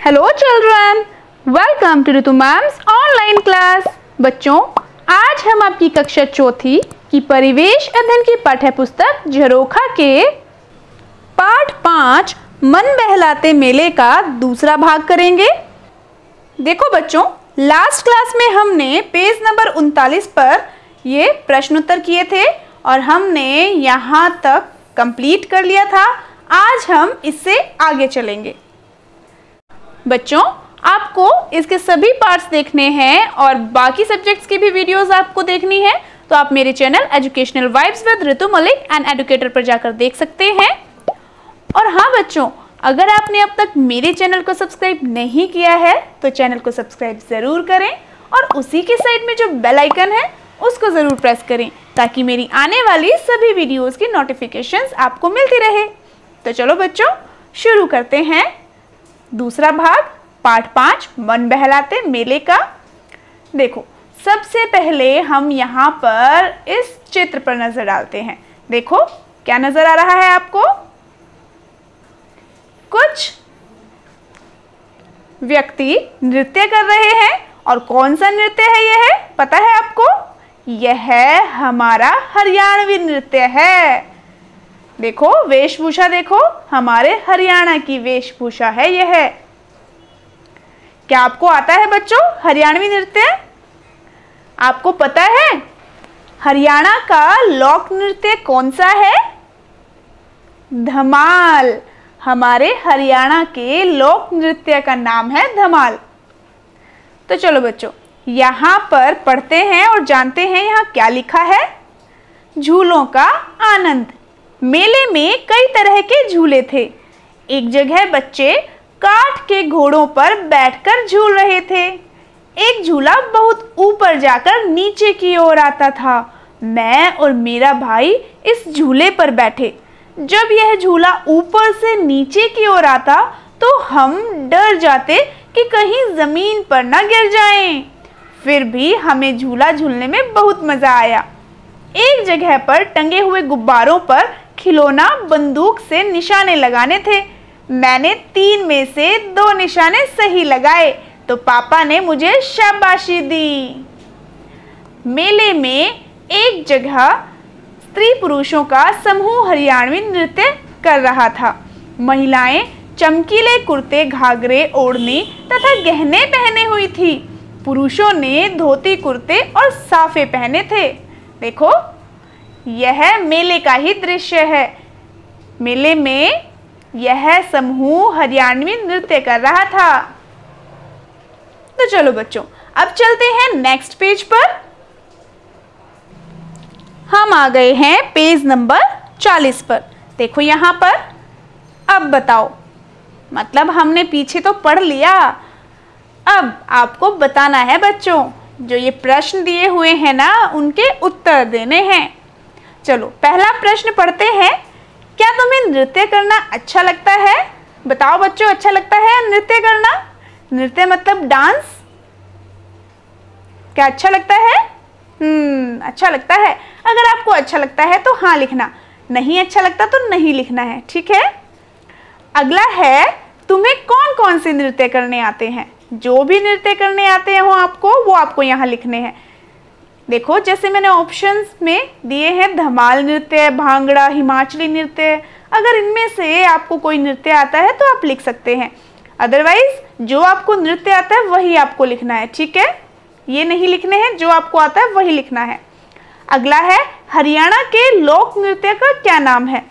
Hello children, welcome to Ritu ma'am's online class. बच्चों, आज हम आपकी कक्षा चौथी की परिवेश अध्ययन की पाठ्य पुस्तक झरोखा के पाठ 5 मन बहलाते मेले का दूसरा भाग करेंगे। देखो बच्चों, लास्ट क्लास में हमने पेज नंबर 39 पर ये प्रश्न उत्तर किए थे और हमने यहाँ तक कंप्लीट कर लिया था। आज हम इससे आगे चलेंगे। बच्चों, आपको इसके सभी पार्ट्स देखने हैं और बाकी सब्जेक्ट्स की भी वीडियोस आपको देखनी है तो आप मेरे channel educational vibes with Ritu Malik and educator पर जाकर देख सकते हैं। और हाँ बच्चों, अगर आपने अब तक मेरे चैनल को सब्सक्राइब नहीं किया है तो चैनल को सब्सक्राइब ज़रूर करें और उसी के साइड में जो बेल आइकन है उसको ज़रूर प्रेस करें ताकि मेरी आने वाली सभी वीडियोस की नोटिफिकेशंस आपको मिलती रहे। तो चलो बच्चों, शुरू करते हैं दूसरा भाग, पाठ 5 मन बहलाते मेले का। देखो, सबसे पहले हम यहाँ पर इस चित्र पर नजर डालते हैं। देखो क्या नजर आ रहा है आपको? कुछ व्यक्ति नृत्य कर रहे हैं और कौन सा नृत्य है यह पता है आपको? यह हमारा हरियाणवी नृत्य है। देखो वेशभूषा, देखो हमारे हरियाणा की वेशभूषा है यह। क्या आपको आता है बच्चों हरियाणवी नृत्य? आपको पता है हरियाणा का लोक नृत्य कौन सा है? धमाल। हमारे हरियाणा के लोक नृत्य का नाम है धमाल। तो चलो बच्चों, यहाँ पर पढ़ते हैं और जानते हैं यहाँ क्या लिखा है। झूलों का आनंद। मेले में कई तरह के झूले थे। एक जगह बच्चे काठ के घोड़ों पर बैठकर झूल रहे थे। एक झूला बहुत ऊपर जाकर नीचे की ओर आता था। मैं और मेरा भाई इस झूले पर बैठे। जब यह झूला ऊपर से नीचे की ओर आता तो हम डर जाते कि कहीं जमीन पर न गिर जाएं। फिर भी हमें झूला झूलने में बहुत मजा आया। एक जगह पर टंगे हुए गुब्बारों पर खिलौना बंदूक से निशाने लगाने थे। मैंने 3 में से 2 निशाने सही लगाए तो पापा ने मुझे शाबाशी दी। मेले में एक जगह स्त्री पुरुषों का समूह हरियाणवी नृत्य कर रहा था। महिलाएं चमकीले कुर्ते, घाघरे, ओढ़नी तथा गहने पहने हुई थी। पुरुषों ने धोती कुर्ते और साफे पहने थे। देखो, यह मेले का ही दृश्य है। मेले में यह समूह हरियाणवी नृत्य कर रहा था। तो चलो बच्चों, अब चलते हैं नेक्स्ट पेज पर। हम आ गए हैं पेज नंबर 40 पर। देखो यहाँ पर, अब बताओ, मतलब हमने पीछे तो पढ़ लिया, अब आपको बताना है बच्चों। जो ये प्रश्न दिए हुए हैं ना, उनके उत्तर देने हैं। चलो पहला प्रश्न पढ़ते हैं। क्या तुम्हें नृत्य करना अच्छा लगता है? बताओ बच्चों, अच्छा लगता है नृत्य करना? नृत्य मतलब डांस। क्या अच्छा लगता है? अच्छा लगता है। अगर आपको अच्छा लगता है तो हाँ लिखना, नहीं अच्छा लगता तो नहीं लिखना है, ठीक है। अगला है, तुम्हें कौन कौन से नृत्य करने आते हैं? जो भी नृत्य करने आते हैं वो आपको यहाँ लिखने हैं। देखो, जैसे मैंने ऑप्शंस में दिए हैं धमाल नृत्य, भांगड़ा, हिमाचली नृत्य। अगर इनमें से आपको कोई नृत्य आता है तो आप लिख सकते हैं। अदरवाइज जो आपको नृत्य आता है वही आपको लिखना है, ठीक है। ये नहीं लिखने हैं, जो आपको आता है वही लिखना है। अगला है, हरियाणा के लोक नृत्य का क्या नाम है?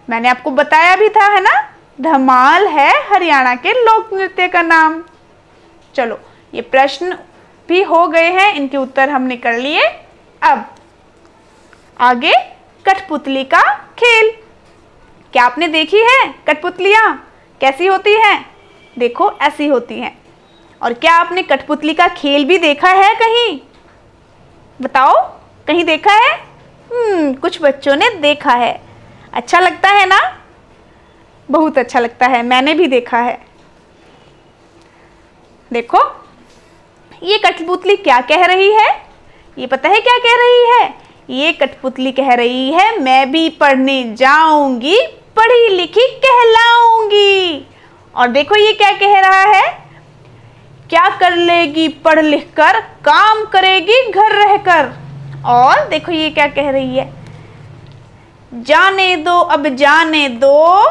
मैंने आपको बताया भी था, है ना, धमाल है हरियाणा के लोक नृत्य का नाम। चलो, ये प्रश्न भी हो गए हैं, इनके उत्तर हमने कर लिए। अब आगे कठपुतली का खेल। क्या आपने देखी है कठपुतलियाँ कैसी होती हैं? देखो ऐसी होती हैं। और क्या आपने कठपुतली का खेल भी देखा है कहीं? बताओ, कहीं देखा है? कुछ बच्चों ने देखा है। अच्छा लगता है ना? बहुत अच्छा लगता है, मैंने भी देखा है। देखो, ये कठपुतली क्या कह रही है? ये पता है क्या कह रही है? ये कठपुतली कह रही है, मैं भी पढ़ने जाऊंगी, पढ़ी लिखी कहलाऊंगी। और देखो ये क्या कह रहा है, क्या कर लेगी पढ़ लिख कर, काम करेगी घर रहकर। और देखो ये क्या कह रही है, जाने दो अब जाने दो,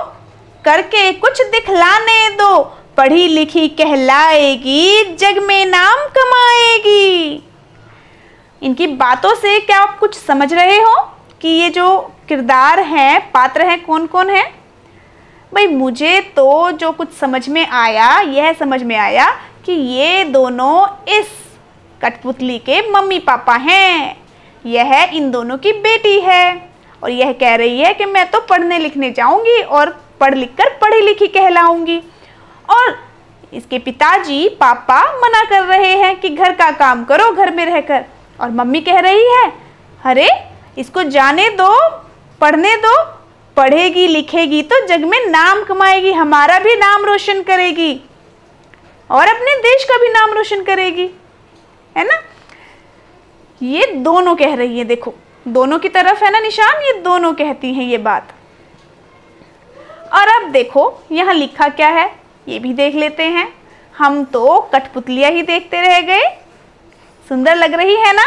करके कुछ दिखलाने दो, पढ़ी लिखी कहलाएगी, जग में नाम कमाएगी। इनकी बातों से क्या आप कुछ समझ रहे हो कि ये जो किरदार हैं, पात्र हैं, कौन कौन है? भाई मुझे तो जो कुछ समझ में आया, यह समझ में आया कि ये दोनों इस कठपुतली के मम्मी पापा हैं। यह इन दोनों की बेटी है और यह कह रही है कि मैं तो पढ़ने लिखने जाऊंगी और पढ़ लिख कर पढ़ी लिखी कहलाऊंगी। और इसके पिताजी पापा मना कर रहे हैं कि घर का काम करो घर में रहकर, और मम्मी कह रही है अरे इसको जाने दो, पढ़ने दो, पढ़ेगी लिखेगी तो जग में नाम कमाएगी, हमारा भी नाम रोशन करेगी और अपने देश का भी नाम रोशन करेगी, है ना। ये दोनों कह रही है, देखो दोनों की तरफ है ना निशान, ये दोनों कहती हैं ये बात। और अब देखो यहाँ लिखा क्या है, ये भी देख लेते हैं। हम तो कठपुतलियाँ ही देखते रह गए, सुंदर लग रही है ना।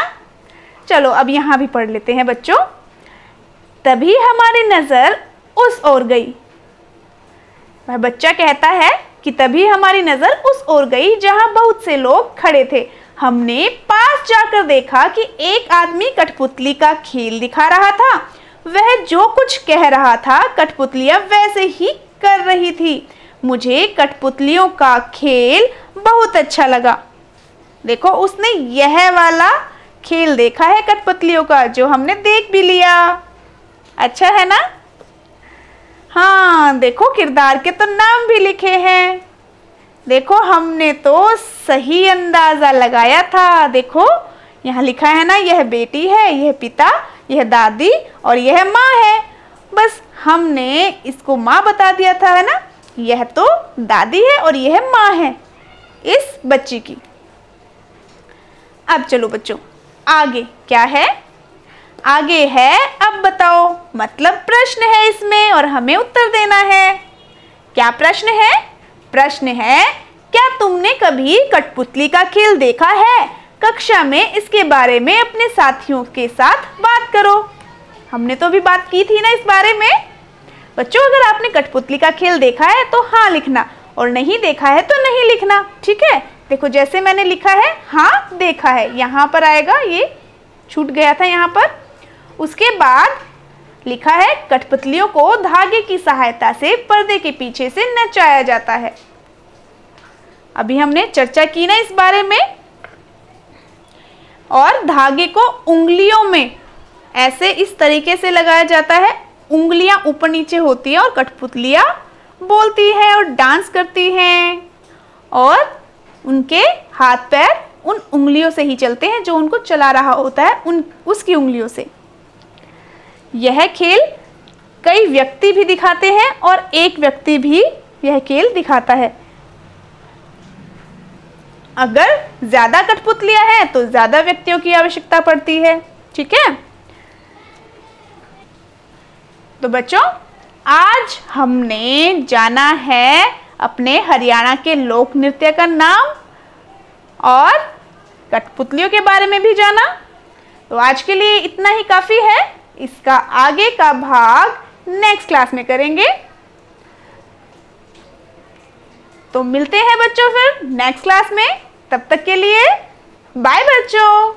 चलो अब यहाँ भी पढ़ लेते हैं बच्चों। तभी हमारी नज़र उस ओर गई। वह बच्चा कहता है कि तभी हमारी नज़र उस ओर गई जहाँ बहुत से लोग खड़े थे। हमने पास जाकर देखा कि एक आदमी कठपुतली का खेल दिखा रहा था। वह जो कुछ कह रहा था कठपुतलियाँ वैसे ही कर रही थी। मुझे कठपुतलियों का खेल बहुत अच्छा लगा। देखो उसने यह वाला खेल देखा है कठपुतलियों का, जो हमने देख भी लिया। अच्छा है ना। हाँ देखो किरदार के तो नाम भी लिखे हैं। देखो हमने तो सही अंदाज़ा लगाया था। देखो यहाँ लिखा है ना, यह बेटी है, यह पिता, यह दादी और यह माँ है। बस हमने इसको माँ बता दिया था, है ना। यह तो दादी है और यह माँ है इस बच्ची की। अब चलो बच्चों आगे क्या है, आगे है अब बताओ, मतलब प्रश्न है इसमें और हमें उत्तर देना है। क्या प्रश्न है? प्रश्न है क्या तुमने कभी कठपुतली का खेल देखा है? कक्षा में इसके बारे में अपने साथियों के साथ बात करो। हमने तो अभी बात की थी ना इस बारे में। बच्चों अगर आपने कठपुतली का खेल देखा है तो हाँ लिखना, और नहीं देखा है तो नहीं लिखना, ठीक है। देखो जैसे मैंने लिखा है हाँ देखा है, यहाँ पर आएगा, ये छूट गया था यहाँ पर। उसके बाद लिखा है कठपुतलियों को धागे की सहायता से पर्दे के पीछे से नचाया जाता है। अभी हमने चर्चा की ना इस बारे में। और धागे को उंगलियों में ऐसे इस तरीके से लगाया जाता है, उंगलियां ऊपर नीचे होती है और कठपुतलियां बोलती है और डांस करती हैं, और उनके हाथ पैर उन उंगलियों से ही चलते हैं जो उनको चला रहा होता है उसकी उंगलियों से। यह खेल कई व्यक्ति भी दिखाते हैं और एक व्यक्ति भी यह खेल दिखाता है। अगर ज़्यादा कठपुतलियां हैं तो ज़्यादा व्यक्तियों की आवश्यकता पड़ती है, ठीक है। तो बच्चों आज हमने जाना है अपने हरियाणा के लोक नृत्य का नाम और कठपुतलियों के बारे में भी जाना। तो आज के लिए इतना ही काफ़ी है। इसका आगे का भाग नेक्स्ट क्लास में करेंगे। तो मिलते हैं बच्चों फिर नेक्स्ट क्लास में। तब तक के लिए बाय बच्चों।